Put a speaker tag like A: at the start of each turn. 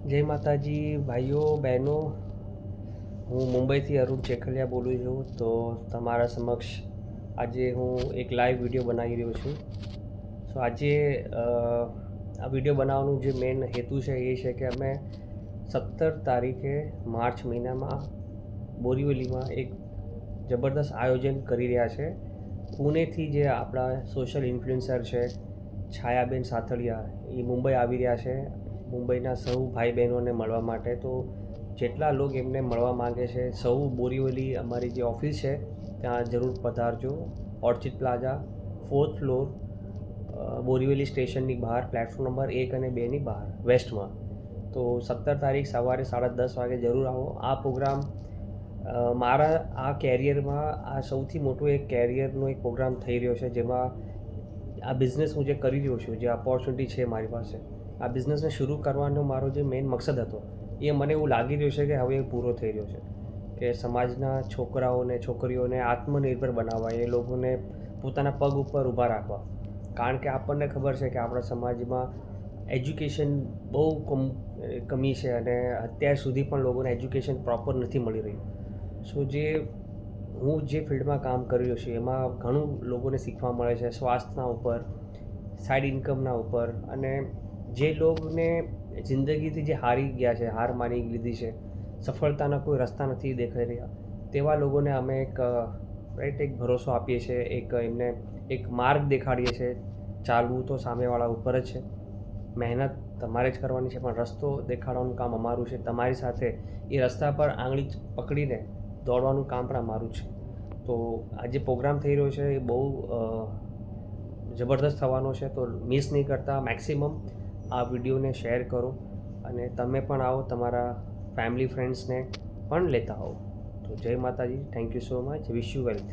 A: જય માતાજી ભાઈઓ બહેનો, હું મુંબઈથી અરુણ ચેખલિયા બોલું છું. તો તમારા સમક્ષ આજે હું એક લાઈવ વિડીયો બનાવી રહ્યો છું. સો આજે આ વિડીયો બનાવવાનું જે મેઇન હેતુ છે એ છે કે અમે 17 તારીખે માર્ચ મહિનામાં બોરીવલીમાં એક જબરદસ્ત આયોજન કરી રહ્યા છે. પુણેથી જે આપણા સોશિયલ ઇન્ફ્લુએન્સર છે છાયાબેન સાથળિયા, એ મુંબઈ આવી રહ્યા છે મુંબઈના સૌ ભાઈ બહેનોને મળવા માટે. તો જેટલા લોકો એમને મળવા માગે છે સૌ બોરીવલી અમારી જે ઓફિસ છે ત્યાં જરૂર પધારજો. Orchid Plaza 4th floor, Borivali સ્ટેશનની બહાર, પ્લેટફોર્મ નંબર 1 અને 2ની બહાર વેસ્ટમાં. તો 17 તારીખ સવારે 10:30 વાગે જરૂર આવો. આ પ્રોગ્રામ મારા આ કેરિયરમાં આ સૌથી મોટો એક કેરિયરનો એક પ્રોગ્રામ થઈ રહ્યો છે, જેમાં આ બિઝનેસ હું જે કરી રહ્યો છું, જે ઓપોર્ચ્યુનિટી છે મારી પાસે, આ બિઝનેસને શરૂ કરવાનો મારો જે મેઇન મકસદ હતો એ મને એવું લાગી રહ્યું છે કે હવે એ પૂરો થઈ રહ્યો છે. કે સમાજના છોકરાઓને છોકરીઓને આત્મનિર્ભર બનાવવા, એ લોકોને પોતાના પગ ઉપર ઊભા રાખવા. કારણ કે આપણને ખબર છે કે આપણા સમાજમાં એજ્યુકેશન બહુ કમી છે અને અત્યાર સુધી પણ લોકોને એજ્યુકેશન પ્રોપર નથી મળી રહ્યું. સો હું જે ફિલ્ડમાં કામ કરી રહ્યો છું એમાં ઘણું લોકોને શીખવા મળે છે સ્વાસ્થ્યના ઉપર, સાઈડ ઇન્કમના ઉપર. અને જે લોકોને જિંદગીથી જે હારી ગયા છે, હાર માની લીધી છે, સફળતાના કોઈ રસ્તા નથી દેખાઈ રહ્યા, તેવા લોકોને અમે એક ભરોસો આપીએ છીએ, એમને એક માર્ગ દેખાડીએ છીએ. ચાલવું તો સામેવાળા ઉપર જ છે, મહેનત તમારે જ કરવાની છે, પણ રસ્તો દેખાડવાનું કામ અમારું છે. તમારી સાથે એ રસ્તા પર આંગળી પકડીને દોડવાનું કામ પણ અમારું છે. તો આ જે પ્રોગ્રામ થઈ રહ્યો છે એ બહુ જબરદસ્ત થવાનો છે. તો મિસ નહીં કરતા, મેક્સિમમ આ વિડીયોને શેર કરો અને તમે પણ આવો, તમારા ફેમિલી ફ્રેન્ડ્સને પણ લેતા આવો. તો જય માતાજી, thank you so much, wish you wealth.